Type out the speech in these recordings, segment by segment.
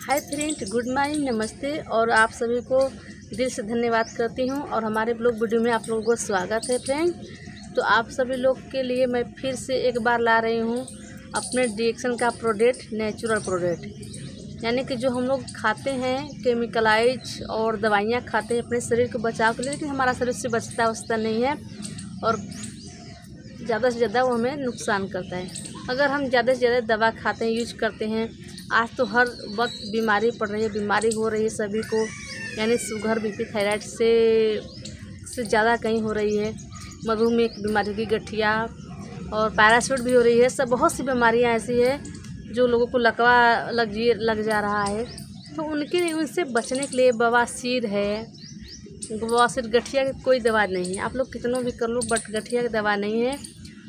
Hi friend, good morning, नमस्ते। और आप सभी को दिल से धन्यवाद करती हूँ और हमारे ब्लॉग वीडियो में आप लोगों को स्वागत है फ्रेंड। तो आप सभी लोग के लिए मैं फिर से एक बार ला रही हूँ अपने डिएक्शन का प्रोडक्ट, नेचुरल प्रोडक्ट। यानी कि जो हम लोग खाते हैं केमिकलाइज और दवाइयाँ खाते हैं अपने शरीर को बचाव के लिए, लेकिन हमारा शरीर से बचता नहीं है और ज़्यादा से ज़्यादा वो हमें नुकसान करता है। अगर हम ज़्यादा से ज़्यादा दवा खाते हैं, यूज करते हैं, आज तो हर वक्त बीमारी पड़ रही है, बीमारी हो रही है सभी को। यानी शुगर, बीपी, थायराइड से ज़्यादा कहीं हो रही है। मधुमेह की बीमारी की, गठिया और पैराशूट भी हो रही है। सब बहुत सी बीमारियां ऐसी है जो लोगों को लग जा रहा है। तो उनसे बचने के लिए बवासीर है। बवासीर, गठिया की कोई दवा नहीं है। आप लोग कितनों भी कर लो, बट गठिया की दवा नहीं है।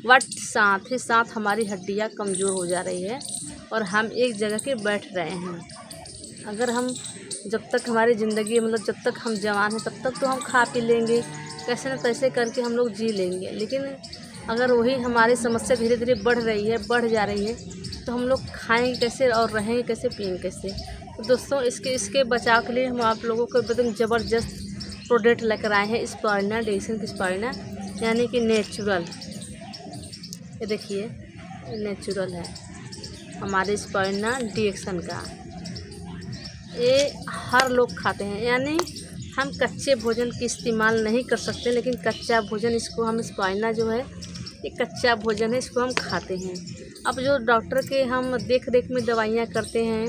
बट साथ ही साथ हमारी हड्डियाँ कमज़ोर हो जा रही है और हम एक जगह के बैठ रहे हैं। अगर हम जब तक हमारी ज़िंदगी जब तक हम जवान हैं तब तक तो हम खा पी लेंगे, कैसे न कैसे करके हम लोग जी लेंगे। लेकिन अगर वही हमारी समस्या धीरे धीरे बढ़ जा रही है तो हम लोग खाएंगे कैसे और रहेंगे कैसे, पिएंगे कैसे। तो दोस्तों, इसके बचाव के लिए हम आप लोगों को एकदम ज़बरदस्त प्रोडक्ट लेकर आए हैं। स्पाइरना, डिएक्शन की स्पाइरना, यानी कि नेचुरल। ये देखिए, नेचुरल है हमारे स्पाइरना डिएक्शन का। ये हर लोग खाते हैं, यानी हम कच्चे भोजन की इस्तेमाल नहीं कर सकते, लेकिन कच्चा भोजन, इसको हम स्पाइरना जो है ये कच्चा भोजन है, इसको हम खाते हैं। अब जो डॉक्टर के हम देख रेख में दवाइयाँ करते हैं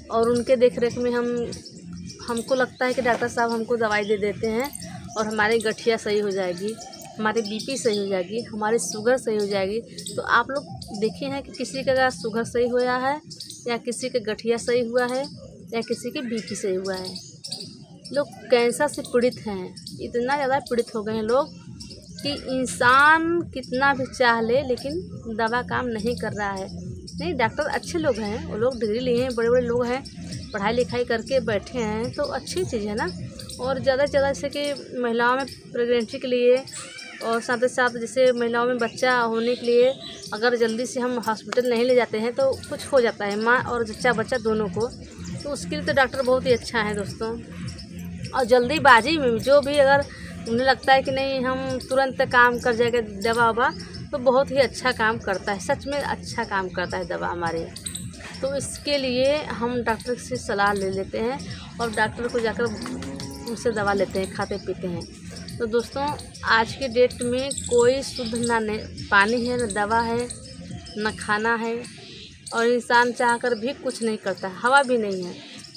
और उनके देख रेख में हमको लगता है कि डॉक्टर साहब हमको दवाई दे देते हैं और हमारी गठिया सही हो जाएगी, हमारी बीपी सही हो जाएगी, हमारी शुगर सही हो जाएगी। तो आप लोग देखे हैं कि किसी का शुगर सही हुआ है, या किसी का गठिया सही हुआ है, या किसी के बीपी सही हुआ है। लोग कैंसर से पीड़ित हैं, इतना ज़्यादा पीड़ित हो गए हैं लोग कि इंसान कितना भी चाह ले लेकिन दवा काम नहीं कर रहा है। नहीं, डॉक्टर अच्छे लोग हैं, वो लोग डिग्री लिए हैं, बड़े बड़े लोग हैं, पढ़ाई लिखाई करके बैठे हैं, तो अच्छी चीज़ है ना। और ज़्यादा से ज़्यादा जैसे कि महिलाओं में प्रेगनेंसी के लिए और साथ ही साथ जैसे महिलाओं में बच्चा होने के लिए अगर जल्दी से हम हॉस्पिटल नहीं ले जाते हैं तो कुछ हो जाता है, माँ और बच्चा दोनों को। तो उसके लिए तो डॉक्टर बहुत ही अच्छा है दोस्तों। और जल्दीबाजी में जो भी अगर उन्हें लगता है कि नहीं हम तुरंत काम कर जाएगा दवा ववा, तो बहुत ही अच्छा काम करता है, सच में अच्छा काम करता है दवा हमारे। तो इसके लिए हम डॉक्टर से सलाह ले लेते हैं और डॉक्टर को जाकर उनसे दवा लेते हैं, खाते पीते हैं। तो दोस्तों, आज के डेट में कोई शुद्ध ना पानी है, ना दवा है, ना खाना है, और इंसान चाहकर भी कुछ नहीं करता। हवा भी नहीं है,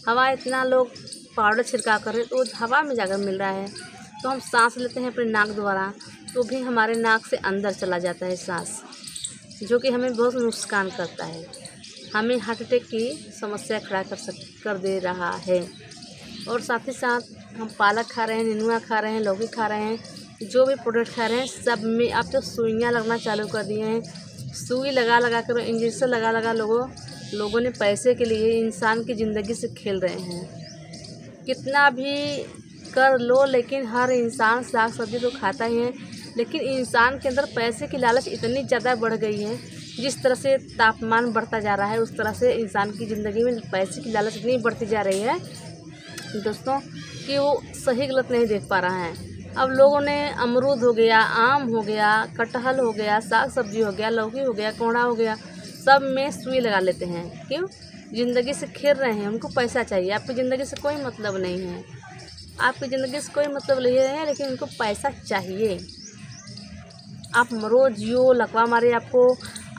हवा इतना लोग पाउडर छिड़का कर रहे तो हवा में जाकर मिल रहा है। तो हम सांस लेते हैं अपने नाक द्वारा, तो भी हमारे नाक से अंदर चला जाता है सांस, जो कि हमें बहुत नुकसान करता है। हमें हार्ट अटैक की समस्या खड़ा कर दे रहा है। और साथ ही साथ हम पालक खा रहे हैं, नेनुआ खा रहे हैं, लौकी खा रहे हैं, जो भी प्रोडक्ट खा रहे हैं सब में अब तो सुइयाँ लगना चालू कर दिए हैं। सुई लगा कर, इंजेक्शन लगा लोगों ने पैसे के लिए इंसान की ज़िंदगी से खेल रहे हैं। कितना भी कर लो, लेकिन हर इंसान साग सब्जी तो खाता ही है, लेकिन इंसान के अंदर पैसे की लालच इतनी ज़्यादा बढ़ गई है। जिस तरह से तापमान बढ़ता जा रहा है उस तरह से इंसान की ज़िंदगी में पैसे की लालच इतनी बढ़ती जा रही है दोस्तों कि वो सही गलत नहीं देख पा रहा है। अब लोगों ने अमरूद हो गया, आम हो गया, कटहल हो गया, साग सब्जी हो गया, लौकी हो गया, कोहड़ा हो गया, सब में सुई लगा लेते हैं। क्यों? ज़िंदगी से खेल रहे हैं, उनको पैसा चाहिए। आपकी ज़िंदगी से कोई मतलब नहीं है, आपकी ज़िंदगी से कोई मतलब नहीं है, लेकिन उनको पैसा चाहिए। आप मरो, जियो, लकवा मारे, आपको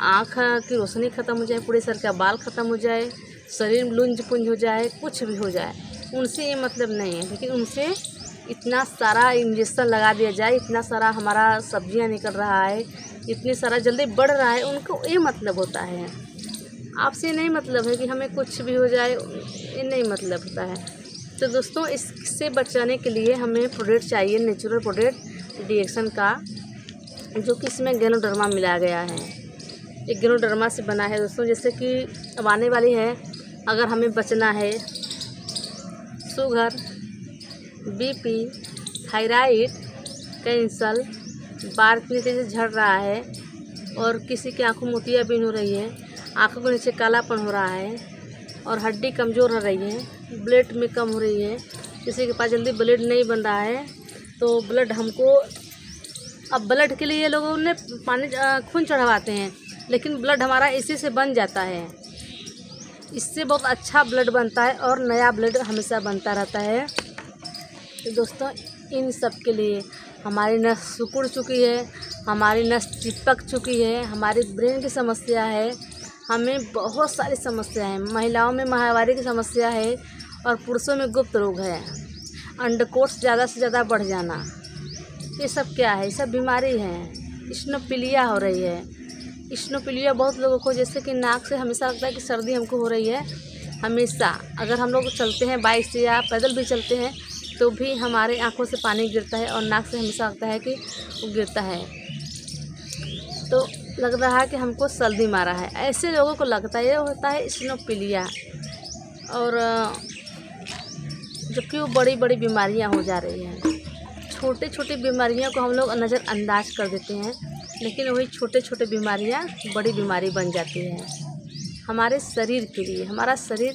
आँख की रोशनी ख़त्म हो जाए, पूरे सर का बाल ख़त्म हो जाए, शरीर में लुंज पुंज हो जाए, कुछ भी हो जाए, उनसे ये मतलब नहीं है। लेकिन उनसे इतना सारा इंजेक्शन लगा दिया जाए, इतना सारा हमारा सब्जियां निकल रहा है, इतनी सारा जल्दी बढ़ रहा है, उनको ये मतलब होता है। आपसे नहीं मतलब है कि हमें कुछ भी हो जाए, ये नहीं मतलब होता है। तो दोस्तों, इससे बचाने के लिए हमें प्रोडक्ट चाहिए, नेचुरल प्रोडक्ट डिएक्शन का, जो कि इसमें गैनोडर्मा मिलाया गया है। ये गैनोडर्मा से बना है दोस्तों। जैसे कि अब आने वाली है, अगर हमें बचना है शुगर, बीपी, थायराइड, कैंसर, बाल इतनी तेज़ी से झड़ रहा है, और किसी की आँखों में मोतियाबिंद हो रही है, आँखों के नीचे कालापन हो रहा है, और हड्डी कमज़ोर हो रही है, ब्लड में कम हो रही है, किसी के पास जल्दी ब्लड नहीं बन रहा है, तो ब्लड हमको, अब ब्लड के लिए लोगों ने खून चढ़वाते हैं, लेकिन ब्लड हमारा इसी से बन जाता है। इससे बहुत अच्छा ब्लड बनता है और नया ब्लड हमेशा बनता रहता है। तो दोस्तों, इन सब के लिए हमारी नस सिकुड़ चुकी है, हमारी नस चिपक चुकी है, हमारी ब्रेन की समस्या है, हमें बहुत सारी समस्या है। महिलाओं में माहवारी की समस्या है और पुरुषों में गुप्त रोग है, अंडकोश ज़्यादा से ज़्यादा बढ़ जाना, ये सब क्या है? ये सब बीमारी है। इस्नोफिलिया हो रही है। इस्नोफिलिया बहुत लोगों को, जैसे कि नाक से हमेशा लगता है कि सर्दी हमको हो रही है। हमेशा अगर हम लोग चलते हैं बाइक से या पैदल भी चलते हैं तो भी हमारे आंखों से पानी गिरता है और नाक से हमेशा लगता है कि वो गिरता है, तो लग रहा है कि हमको सर्दी मारा है। ऐसे लोगों को लगता है, ये होता है इस्नोफिलिया। और जबकि वो बड़ी बड़ी बीमारियां हो जा रही हैं। छोटे छोटे बीमारियों को हम लोग नज़रअंदाज कर देते हैं, लेकिन वही छोटे छोटे बीमारियां बड़ी बीमारी बन जाती है। हमारे शरीर के लिए, हमारा शरीर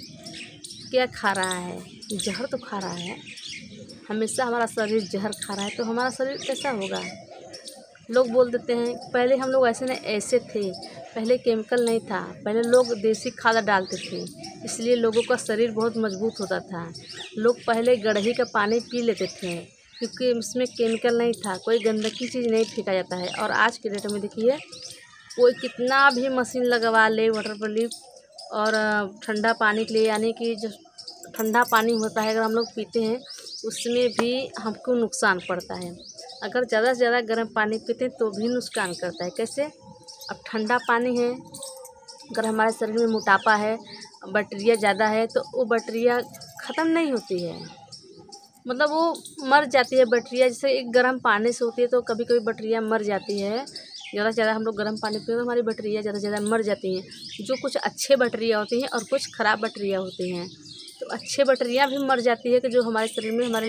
क्या खा रहा है? जहर तो खा रहा है। हमेशा हमारा शरीर जहर खा रहा है, तो हमारा शरीर कैसा होगा? लोग बोल देते हैं पहले हम लोग ऐसे नहीं ऐसे थे, पहले केमिकल नहीं था, पहले लोग देसी खाद डालते थे, इसलिए लोगों का शरीर बहुत मजबूत होता था। लोग पहले गड़ही का पानी पी लेते थे क्योंकि उसमें केमिकल नहीं था, कोई गंदगी चीज़ नहीं फेंका जाता है। और आज के डेट में देखिए, कोई कितना भी मशीन लगवा ले वाटर प्रूफ और ठंडा पानी के लिए, यानी कि जो ठंडा पानी होता है अगर हम लोग पीते हैं उसमें भी हमको नुकसान पड़ता है। अगर ज़्यादा से ज़्यादा गर्म पानी पीते हैं तो भी नुकसान करता है। कैसे? अब ठंडा पानी है, अगर हमारे शरीर में मोटापा है, बैक्टीरिया ज़्यादा है, तो वो बैक्टीरिया ख़त्म नहीं होती है, मतलब वो मर जाती है। बैक्टीरिया जैसे एक गर्म पानी से होती है, तो कभी कभी बैक्टीरिया मर जाती है। ज़्यादा से ज़्यादा हम लोग गर्म पानी पीते तो हमारी बैक्टीरिया ज़्यादा से ज़्यादा मर जाती हैं। जो कुछ अच्छे बैक्टीरिया होती हैं और कुछ ख़राब बैक्टीरिया होती हैं, तो अच्छे बैक्टीरिया भी मर जाती है कि जो हमारे शरीर में, हमारे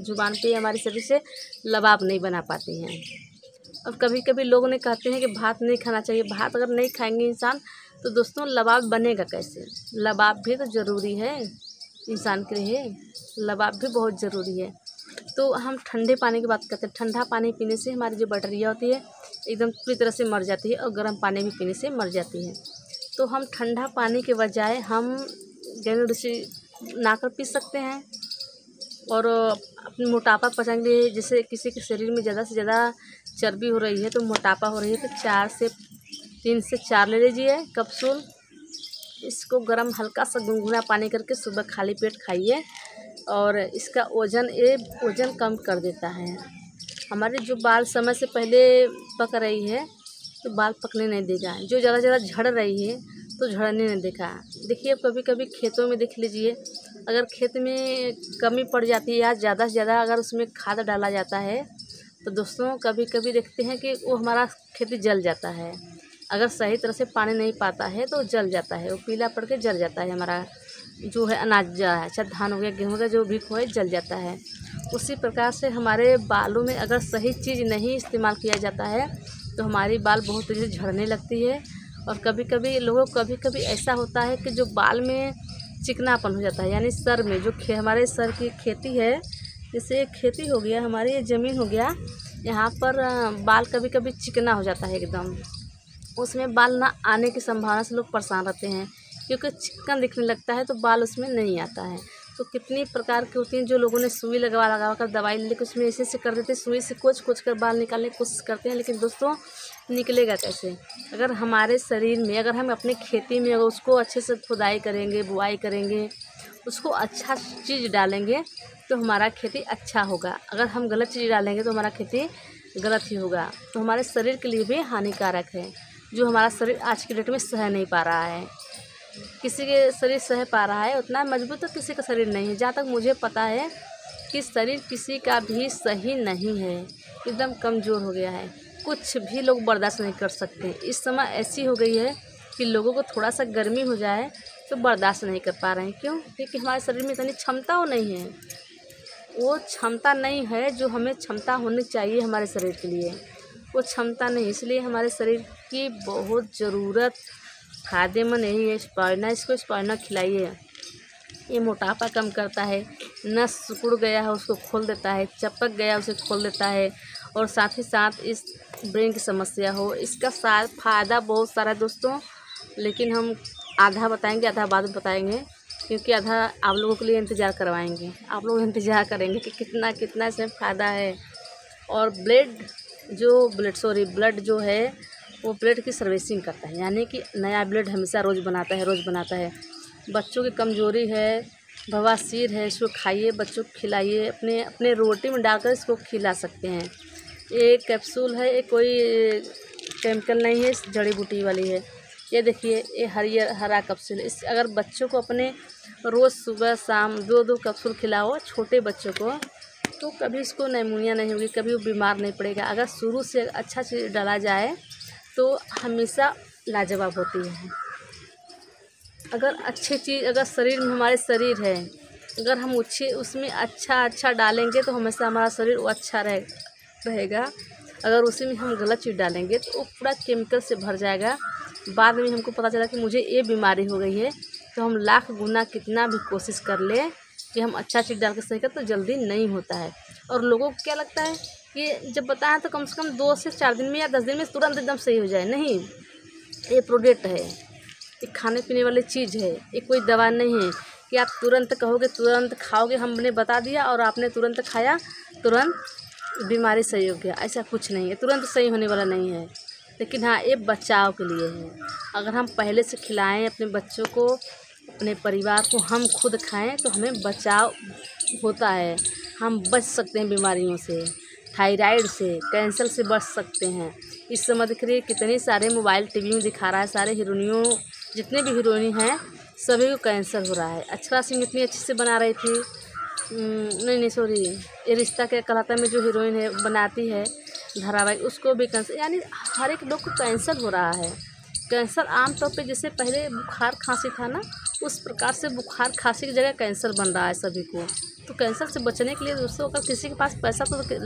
जुबान पे, हमारे शरीर से लबाब नहीं बना पाती हैं। और कभी कभी लोग ने कहते हैं कि भात नहीं खाना चाहिए। भात अगर नहीं खाएंगे इंसान तो दोस्तों लबाब बनेगा कैसे? लबाब भी तो ज़रूरी है इंसान के लिए, लबाब भी बहुत ज़रूरी है। तो हम ठंडे पानी की बात करते हैं। ठंडा पानी पीने से हमारी जो बैक्टीरिया होती है एकदम पूरी तरह से मर जाती है और गर्म पानी भी पीने से मर जाती है। तो हम ठंडा पानी के बजाय हम गैलूसी नाकर पी सकते हैं और अपनी मोटापा पचाने के लिए, जैसे किसी के शरीर में ज़्यादा से ज़्यादा चर्बी हो रही है, तो मोटापा हो रही है, तो 3 से 4 ले लीजिए कैप्सूल। इसको गरम हल्का सा गुनगुना पानी करके सुबह खाली पेट खाइए और इसका वज़न कम कर देता है। हमारे जो बाल समय से पहले पक रही है तो बाल पकने नहीं देगा, जो ज़्यादा से ज़्यादा झड़ रही है तो झड़ने नहीं देगा। देखिए, कभी कभी खेतों में देख लीजिए, अगर खेत में कमी पड़ जाती है या ज़्यादा से ज़्यादा अगर उसमें खाद डाला जाता है तो दोस्तों कभी कभी देखते हैं कि वो हमारा खेती जल जाता है। अगर सही तरह से पानी नहीं पाता है तो जल जाता है, वो पीला पड़ के जल जाता है। हमारा जो है अनाज जो है, चाहे धान हो गया, गेहूँ का जो भी खोए, जल जाता है। उसी प्रकार से हमारे बालों में अगर सही चीज़ नहीं इस्तेमाल किया जाता है तो हमारी बाल बहुत तेज़ी से झड़ने लगती है। और कभी कभी ऐसा होता है कि जो बाल में चिकनापन हो जाता है, यानी सर में जो हमारे सर की खेती है, जैसे खेती हो गया, हमारी ये ज़मीन हो गया, यहाँ पर बाल कभी कभी चिकना हो जाता है एकदम, उसमें बाल ना आने की संभावना से लोग परेशान रहते हैं क्योंकि चिकन दिखने लगता है तो बाल उसमें नहीं आता है। तो कितनी प्रकार की होती हैं, जो लोगों ने सुई लगा कर दवाई लेकर उसमें ऐसे कर देते हैं, सुई से कुछ कर बाल निकालने की कोशिश करते हैं, लेकिन दोस्तों निकलेगा कैसे? अगर हमारे शरीर में, अगर हम अपने खेती में अगर उसको अच्छे से खुदाई करेंगे, बुआई करेंगे, उसको अच्छा चीज़ डालेंगे तो हमारा खेती अच्छा होगा। अगर हम गलत चीज़ डालेंगे तो हमारा खेती गलत ही होगा। तो हमारे शरीर के लिए भी हानिकारक है, जो हमारा शरीर आज की डेट में सह नहीं पा रहा है। किसी के शरीर सह पा रहा है, उतना मजबूत तो किसी का शरीर नहीं है। जहाँ तक मुझे पता है कि शरीर किसी का भी सही नहीं है, एकदम कमज़ोर हो गया है, कुछ भी लोग बर्दाश्त नहीं कर सकते। इस समय ऐसी हो गई है कि लोगों को थोड़ा सा गर्मी हो जाए तो बर्दाश्त नहीं कर पा रहे हैं। क्यों? क्योंकि हमारे शरीर में इतनी क्षमता वो नहीं है, वो क्षमता नहीं है जो हमें क्षमता होनी चाहिए हमारे शरीर के लिए, वो क्षमता नहीं। इसलिए हमारे शरीर की बहुत ज़रूरत फायदेमंद यही है स्पाइरना। इसको स्पाइरना खिलाइए, ये मोटापा कम करता है, नस सिकुड़ गया है उसको खोल देता है, चपक गया उसे खोल देता है, और साथ ही साथ इस ब्रेन की समस्या हो, इसका फ़ायदा बहुत सारा है दोस्तों। लेकिन हम आधा बताएंगे, आधा बाद में बताएंगे, क्योंकि आधा आप लोगों के लिए इंतज़ार करवाएंगे। आप लोग इंतज़ार करेंगे कि कितना कितना इसमें फ़ायदा है। और ब्लड जो है वो ब्लड की सर्विसिंग करता है, यानी कि नया ब्लड हमेशा रोज़ बनाता है। बच्चों की कमज़ोरी है, बवासीर है, इसको खाइए, बच्चों को खिलाइए, अपने रोटी में डालकर इसको खिला सकते हैं। ये कैप्सूल है, ये कोई केमिकल नहीं है, जड़ी बूटी वाली है। ये देखिए, ये हरा कैप्सूल है। इस अगर बच्चों को अपने रोज़ सुबह शाम 2-2 कैप्सूल खिलाओ छोटे बच्चों को, तो कभी इसको निमोनिया नहीं होगी, कभी वो बीमार नहीं पड़ेगा। अगर शुरू से अच्छा चीज़ डाला जाए तो हमेशा लाजवाब होती है। अगर अच्छी चीज़, अगर शरीर में हमारे शरीर है, अगर हम उसमें अच्छा डालेंगे तो हमेशा हमारा शरीर वो अच्छा रहेगा। अगर उसी में हम गलत चीज़ डालेंगे तो वो पूरा केमिकल से भर जाएगा। बाद में हमको पता चला कि मुझे ये बीमारी हो गई है, तो हम लाख गुना कितना भी कोशिश कर ले कि हम अच्छा चीज़ डाल के सही कर, तो जल्दी नहीं होता है। और लोगों को क्या लगता है कि जब बताया तो कम से कम 2 से 4 दिन में या 10 दिन में तुरंत एकदम सही हो जाए। नहीं, ये प्रोडक्ट है, ये खाने पीने वाली चीज़ है, ये कोई दवा नहीं है कि आप तुरंत कहोगे तुरंत खाओगे। हमने बता दिया और आपने तुरंत खाया, तुरंत बीमारी सही हो गया, ऐसा कुछ नहीं है। तुरंत सही होने वाला नहीं है, लेकिन हाँ, ये बचाव के लिए है। अगर हम पहले से खिलाएं अपने बच्चों को, अपने परिवार को, हम खुद खाएं, तो हमें बचाव होता है। हम बच सकते हैं बीमारियों से, थायराइड से, कैंसर से बच सकते हैं। इस समय देख रही है कितने सारे मोबाइल टीवी में दिखा रहा है, सारे हीरोइनियों, जितने भी हीरोइन हैं सभी को कैंसर हो रहा है। अक्षरा सिंह इतनी अच्छी से बना रही थी, नहीं सॉरी, ये रिश्ता क्या कहलाता है में जो हीरोइन है बनाती है धारावाहिक, उसको भी कैंसर, यानी हर एक लोग को कैंसर हो रहा है। कैंसर आमतौर पे जैसे पहले बुखार खांसी था ना, उस प्रकार से बुखार खांसी की जगह कैंसर बन रहा है सभी को। तो कैंसर से बचने के लिए दोस्तों, अगर किसी के पास पैसा तो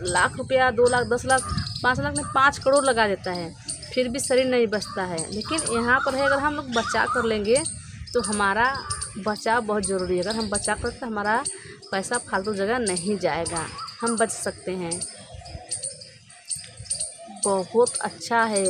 लाख रुपया, 2 लाख, 10 लाख, 5 लाख नहीं 5 करोड़ लगा देता है, फिर भी शरीर नहीं बचता है। लेकिन यहाँ पर है, अगर हम लोग बचाव कर लेंगे तो हमारा बचाव बहुत ज़रूरी है। अगर हम बचाव करते तो हमारा पैसा फालतू जगह नहीं जाएगा, हम बच सकते हैं। बहुत अच्छा है।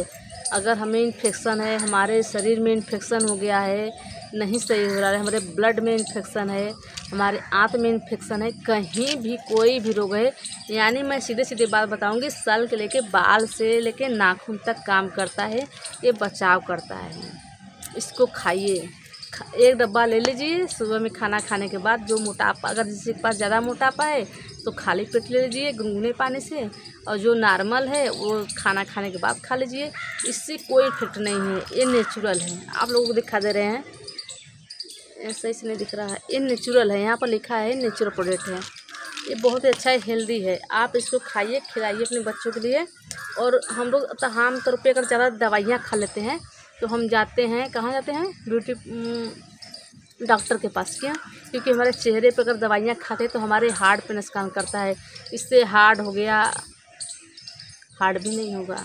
अगर हमें इन्फेक्शन है, हमारे शरीर में इन्फेक्शन हो गया है, नहीं सही हो रहा है, हमारे ब्लड में इन्फेक्शन है, हमारे आंत में इन्फेक्शन है, कहीं भी कोई भी रोग है, यानी मैं सीधे बात बताऊंगी, सर के लेके बाल से लेके नाखून तक काम करता है, ये बचाव करता है। इसको खाइए, 1 डब्बा ले लीजिए सुबह में खाना खाने के बाद। जो मोटापा, अगर किसी के पास ज़्यादा मोटापा है तो खाली पेट ले लीजिए गुनगुने पानी से, और जो नॉर्मल है वो खाना खाने के बाद खा लीजिए। इससे कोई इफेक्ट नहीं है, ये नेचुरल है। आप लोगों को दिखा दे रहे हैं, ऐसा इसमें नहीं दिख रहा है, ये नेचुरल है, यहाँ पर लिखा है नेचुरल प्रोडक्ट है। ये बहुत ही अच्छा है, हेल्दी है। आप इसको खाइए, खिलाइए अपने बच्चों के लिए। और हम लोग आम तौर पर अगर ज़्यादा दवाइयाँ खा लेते हैं तो हम जाते हैं, कहाँ जाते हैं, ब्यूटी डॉक्टर के पास। क्यों? क्योंकि हमारे चेहरे पर अगर दवाइयाँ खाते हैं तो हमारे हार्ट पे नुकसान करता है। इससे हार्ड हो गया, हार्ड भी नहीं होगा,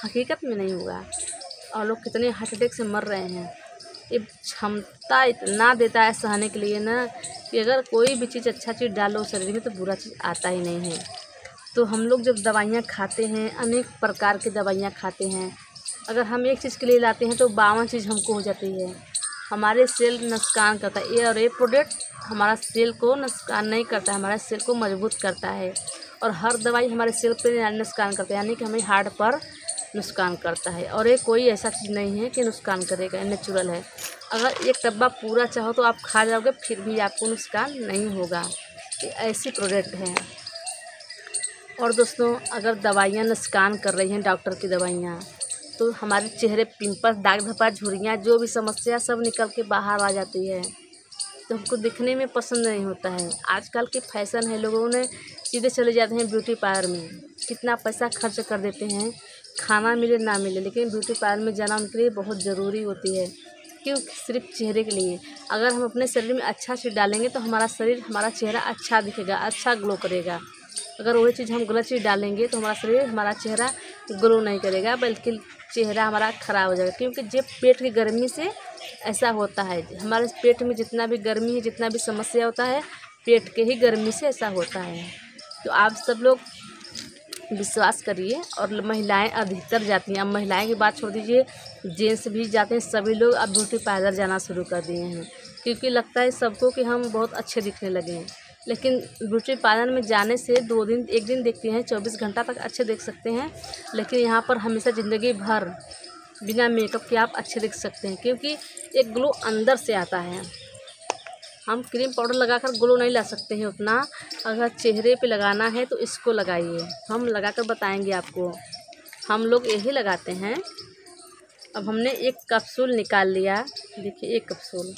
हकीकत में नहीं होगा। और लोग कितने हार्ट अटैक से मर रहे हैं। ये क्षमता इतना देता है सहने के लिए ना, कि अगर कोई भी चीज़ अच्छा चीज़ डालो शरीर में तो बुरा चीज़ आता ही नहीं है। तो हम लोग जब दवाइयाँ खाते हैं, अनेक प्रकार की दवाइयाँ खाते हैं, अगर हम एक चीज़ के लिए लाते हैं तो 52 चीज़ हमको हो जाती है। हमारे सेल नुकसान करता है ये, और ये प्रोडक्ट हमारा सेल को नुकसान नहीं करता है, हमारे सेल को मजबूत करता है। और हर दवाई हमारे सेल पे नुकसान करता है, यानी कि हमें हार्ट पर नुकसान करता है। और ये कोई ऐसा चीज़ नहीं है कि नुकसान करेगा, नेचुरल है। अगर एक डब्बा पूरा चाहो तो आप खा जाओगे, फिर भी आपको नुकसान नहीं होगा। ये ऐसी प्रोडक्ट है। और दोस्तों, अगर दवाइयाँ नुकसान कर रही हैं, डॉक्टर की दवाइयाँ, तो हमारे चेहरे पिंपल्स, दाग धब्बा, झुर्रियाँ, जो भी समस्या सब निकल के बाहर आ जाती है। तो हमको दिखने में पसंद नहीं होता है। आजकल के फैशन है, लोगों ने सीधे चले जाते हैं ब्यूटी पार्लर में, कितना पैसा खर्च कर देते हैं, खाना मिले ना मिले, लेकिन ब्यूटी पार्लर में जाना उनके लिए बहुत ज़रूरी होती है। क्यों? सिर्फ चेहरे के लिए। अगर हम अपने शरीर में अच्छा चीज़ डालेंगे तो हमारा शरीर, हमारा चेहरा अच्छा दिखेगा, अच्छा ग्लो करेगा। अगर वही चीज़ हम गलत चीज़ डालेंगे तो हमारा शरीर, हमारा चेहरा ग्लो नहीं करेगा, बल्कि चेहरा हमारा ख़राब हो जाएगा। क्योंकि जब पेट की गर्मी से ऐसा होता है, हमारे पेट में जितना भी गर्मी है, जितना भी समस्या होता है, पेट के ही गर्मी से ऐसा होता है। तो आप सब लोग विश्वास करिए। और महिलाएं अधिकतर जाती हैं, अब महिलाएं की बात छोड़ दीजिए, जेंट्स भी जाते हैं। सभी लोग अब ब्यूटी पार्लर जाना शुरू कर दिए हैं, क्योंकि लगता है सबको कि हम बहुत अच्छे दिखने लगे हैं। लेकिन ब्यूटी पार्लर में जाने से 2 दिन, 1 दिन देखते हैं, 24 घंटा तक अच्छे देख सकते हैं। लेकिन यहाँ पर हमेशा ज़िंदगी भर बिना मेकअप के आप अच्छे दिख सकते हैं, क्योंकि एक ग्लो अंदर से आता है। हम क्रीम पाउडर लगाकर ग्लो नहीं ला सकते हैं उतना। अगर चेहरे पे लगाना है तो इसको लगाइए, हम लगाकर बताएंगे आपको। हम लोग यही लगाते हैं। अब हमने एक कैप्सूल निकाल लिया, देखिए एक कैप्सूल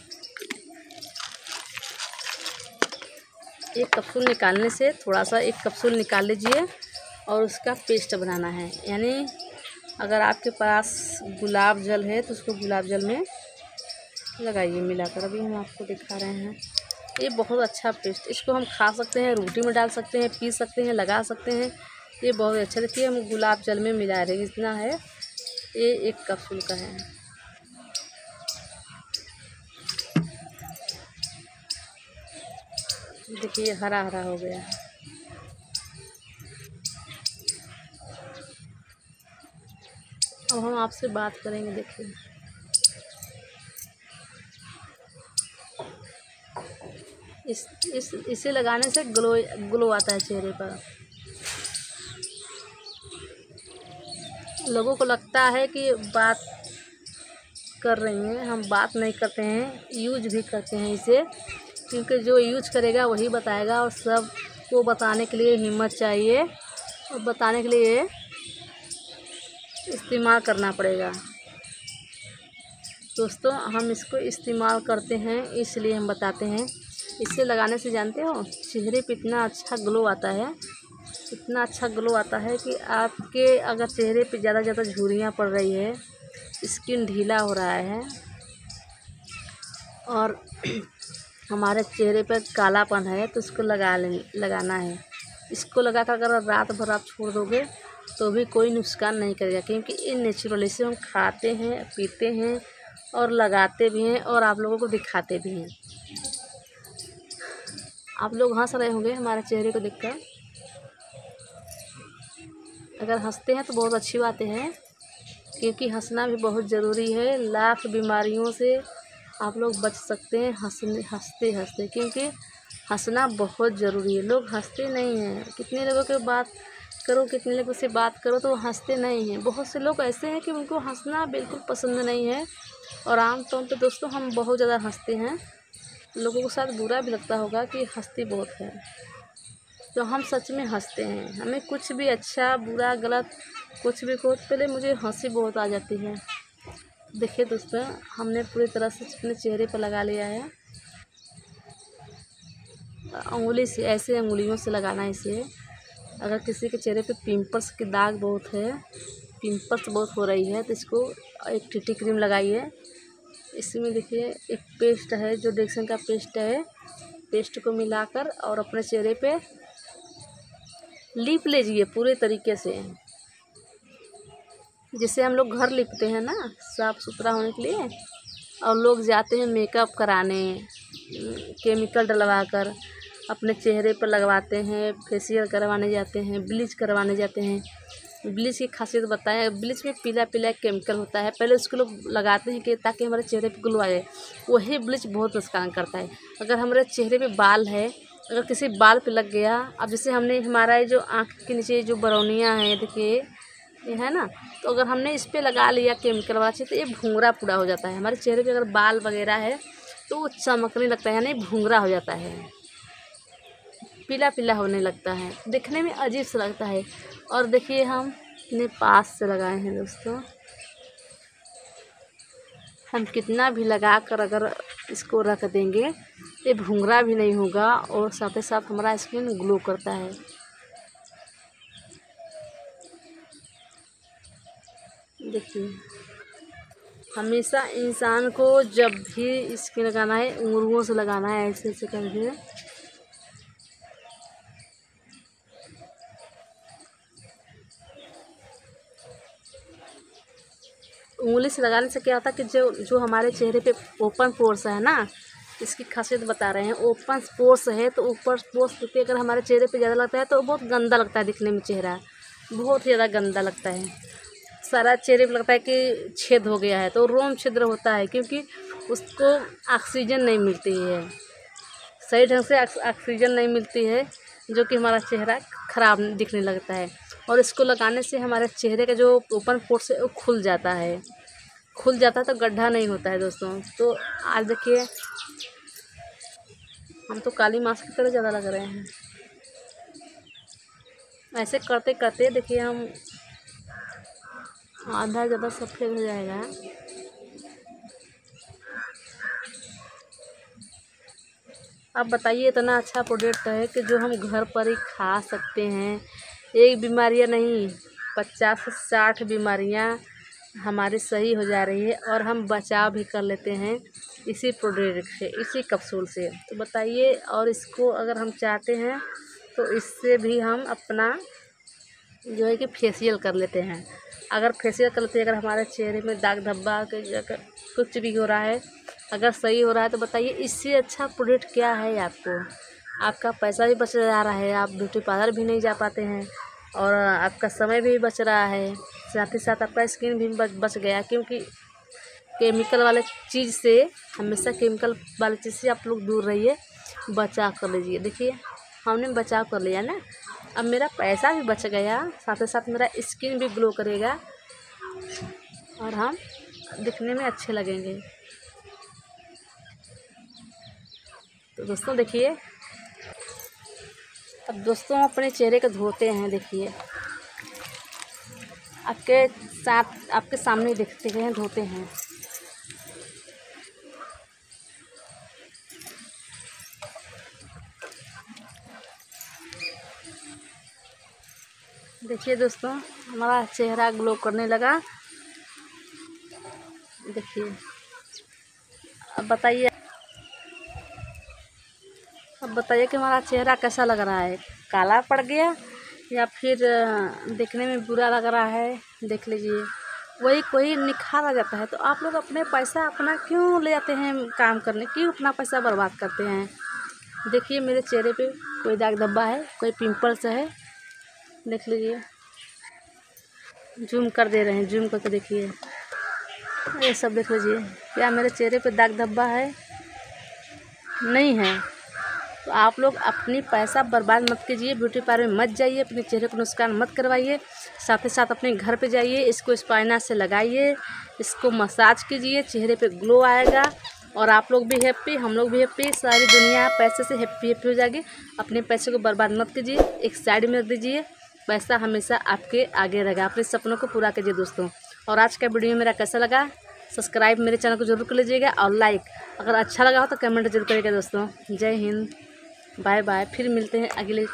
निकालने से थोड़ा सा एक कैप्सूल निकाल लीजिए और उसका पेस्ट बनाना है। यानी अगर आपके पास गुलाब जल है तो उसको गुलाब जल में लगाइए मिलाकर। अभी हम आपको दिखा रहे हैं। ये बहुत अच्छा पेस्ट, इसको हम खा सकते हैं, रोटी में डाल सकते हैं, पी सकते हैं, लगा सकते हैं। ये बहुत अच्छा, देखिए हम गुलाब जल में मिला रहे हैं। इतना है, ये एक कैप्सूल का है। देखिए हरा हरा हो गया। अब हम आपसे बात करेंगे। देखिए इसे लगाने से ग्लो आता है चेहरे पर। लोगों को लगता है कि बात कर रही हैं, हम बात नहीं करते हैं, यूज भी करते हैं इसे। क्योंकि जो यूज करेगा वही बताएगा, और सबको बताने के लिए हिम्मत चाहिए, और बताने के लिए इस्तेमाल करना पड़ेगा। दोस्तों हम इसको इस्तेमाल करते हैं, इसलिए हम बताते हैं। इसे लगाने से जानते हो चेहरे पे इतना अच्छा ग्लो आता है, इतना अच्छा ग्लो आता है कि आपके अगर चेहरे पे ज़्यादा झुर्रियाँ पड़ रही है, स्किन ढीला हो रहा है, और हमारे चेहरे पर कालापन है, तो इसको लगाना है। इसको लगाकर अगर रात भर आप छोड़ दोगे तो भी कोई नुकसान नहीं करेगा, क्योंकि ये नेचुरल, इसे हम खाते हैं, पीते हैं और लगाते भी हैं, और आप लोगों को दिखाते भी हैं। आप लोग हंस रहे होंगे हमारे चेहरे को देखकर। अगर हंसते हैं तो बहुत अच्छी बातें हैं, क्योंकि हंसना भी बहुत ज़रूरी है। लाख बीमारियों से आप लोग बच सकते हैं हंसते हंसते, क्योंकि हंसना बहुत ज़रूरी है। लोग हंसते नहीं हैं। कितने लोगों के बात करो, कितने लोगों से बात करो तो वो हंसते नहीं हैं। बहुत से लोग ऐसे हैं कि उनको हंसना बिल्कुल पसंद नहीं है, और आमतौर पर दोस्तों हम बहुत ज़्यादा हंसते हैं। लोगों को शायद बुरा भी लगता होगा कि हंसती बहुत है, तो हम सच में हंसते हैं। हमें कुछ भी अच्छा बुरा गलत कुछ भी कहो, पहले मुझे हंसी बहुत आ जाती है। देखिए दोस्तों हमने पूरी तरह से अपने चेहरे पर लगा लिया है। उंगली से, ऐसे उंगलियों से लगाना है इसे। अगर किसी के चेहरे पे पिंपल्स के दाग बहुत है, पिंपल्स बहुत हो रही है, तो इसको एक टीटी क्रीम लगाइए। इसमें देखिए एक पेस्ट है, जो डेक्सन का पेस्ट है, पेस्ट को मिलाकर और अपने चेहरे पे लीप लीजिए पूरे तरीके से। जिससे हम लोग घर लिपते हैं ना साफ़ सुथरा होने के लिए, और लोग जाते हैं मेकअप कराने, केमिकल डलवा कर अपने चेहरे पर लगवाते हैं, फेशियल करवाने जाते हैं, ब्लीच करवाने जाते हैं। ब्लीच की खासियत बताएं, ब्लीच में पीला पीला केमिकल होता है। पहले उसको लोग लगाते हैं कि ताकि हमारे चेहरे पे ग्लो आ जाए। वही ब्लीच बहुत नुकसान करता है। अगर हमारे चेहरे पे बाल है, अगर किसी बाल पे लग गया, अब जैसे हमने हमारा जो आँख के नीचे जो बरौनियाँ हैं, देखिए ये है ना, तो अगर हमने इस पर लगा लिया केमिकल वाला चीज़, तो ये भूंगरा पूरा हो जाता है। हमारे चेहरे पे अगर बाल वगैरह है तो वो चमकने लगता है, यानी भूंगरा हो जाता है, पीला पीला होने लगता है, दिखने में अजीब सा लगता है। और देखिए हम इतने पास से लगाए हैं दोस्तों, हम कितना भी लगा कर अगर इसको रख देंगे ये भूंगरा भी नहीं होगा, और साथ ही साथ हमारा स्किन ग्लो करता है। देखिए हमेशा इंसान को जब भी स्किन लगाना है उंगलियों से लगाना है, ऐसे ऐसे करके। उंगली से लगाने से क्या होता है कि जो जो हमारे चेहरे पे ओपन पोर्स है ना, इसकी खासियत बता रहे हैं। ओपन पोर्स है तो ऊपर पोर्स पे अगर हमारे चेहरे पे ज़्यादा लगता है तो बहुत गंदा लगता है दिखने में, चेहरा बहुत ही ज़्यादा गंदा लगता है। सारा चेहरे पे लगता है कि छेद हो गया है, तो रोम छिद्र होता है क्योंकि उसको ऑक्सीजन नहीं मिलती है, सही ढंग से ऑक्सीजन नहीं मिलती है, जो कि हमारा चेहरा ख़राब दिखने लगता है। और इसको लगाने से हमारे चेहरे का जो ओपन पोर्स है वो खुल जाता है तो गड्ढा नहीं होता है दोस्तों। तो आज देखिए हम तो काली मास की तरह ज़्यादा लग रहे हैं। ऐसे करते करते देखिए हम आधा ज़्यादा सफ़ेद हो जाएगा। अब बताइए, इतना अच्छा प्रोडक्ट है कि जो हम घर पर ही खा सकते हैं। एक बीमारियां नहीं, 50 से 60 बीमारियां हमारी सही हो जा रही है और हम बचाव भी कर लेते हैं इसी प्रोडक्ट से, इसी कैप्सूल से। तो बताइए, और इसको अगर हम चाहते हैं तो इससे भी हम अपना जो है कि फेशियल कर लेते हैं। अगर फेशियल कर लेते हैं, अगर हमारे चेहरे में दाग धब्बा अगर कुछ भी हो रहा है, अगर सही हो रहा है, तो बताइए इससे अच्छा प्रोडक्ट क्या है आपको। आपका पैसा भी बच जा रहा है, आप ब्यूटी पार्लर भी नहीं जा पाते हैं और आपका समय भी बच रहा है, साथ ही साथ आपका स्किन भी बच गया। क्योंकि केमिकल वाले चीज़ से, हमेशा केमिकल वाली चीज़ से आप लोग दूर रहिए, बचाव कर लीजिए। देखिए हमने बचाव कर लिया ना, अब मेरा पैसा भी बच गया, साथ ही साथ मेरा स्किन भी ग्लो करेगा और हम दिखने में अच्छे लगेंगे। तो दोस्तों देखिए, अब दोस्तों अपने चेहरे को धोते हैं। देखिए आपके सामने देखते हैं, धोते हैं। देखिए दोस्तों, हमारा चेहरा ग्लो करने लगा। देखिए अब बताइए कि हमारा चेहरा कैसा लग रहा है, काला पड़ गया या फिर देखने में बुरा लग रहा है। देख लीजिए, वही कोई निखार आ जाता है। तो आप लोग अपने पैसा अपना क्यों ले जाते हैं काम करने, क्यों अपना पैसा बर्बाद करते हैं। देखिए मेरे चेहरे पे कोई दाग धब्बा है, कोई पिंपल्स है, देख लीजिए, जूम कर दे रहे हैं, जूम करके देखिए, ये सब देख लीजिए। क्या मेरे चेहरे पे दाग धब्बा है? नहीं है। तो आप लोग अपनी पैसा बर्बाद मत कीजिए, ब्यूटी पार्लर में मत जाइए, अपने चेहरे को नुकसान मत करवाइए। साथ ही साथ अपने घर पे जाइए, इसको स्पाइना से लगाइए, इसको मसाज कीजिए, चेहरे पे ग्लो आएगा और आप लोग भी हैप्पी, हम लोग भी हैप्पी, सारी दुनिया पैसे से हैप्पी हो जाएगी। अपने पैसे को बर्बाद मत कीजिए, एक साइड में रख दीजिए। पैसा हमेशा आपके आगे रहेगा। अपने सपनों को पूरा कीजिए दोस्तों। और आज का वीडियो मेरा कैसा लगा, सब्सक्राइब मेरे चैनल को जरूर कर लीजिएगा और लाइक, अगर अच्छा लगा हो तो कमेंट जरूर करिएगा दोस्तों। जय हिंद, बाय बाय। फिर मिलते हैं अगले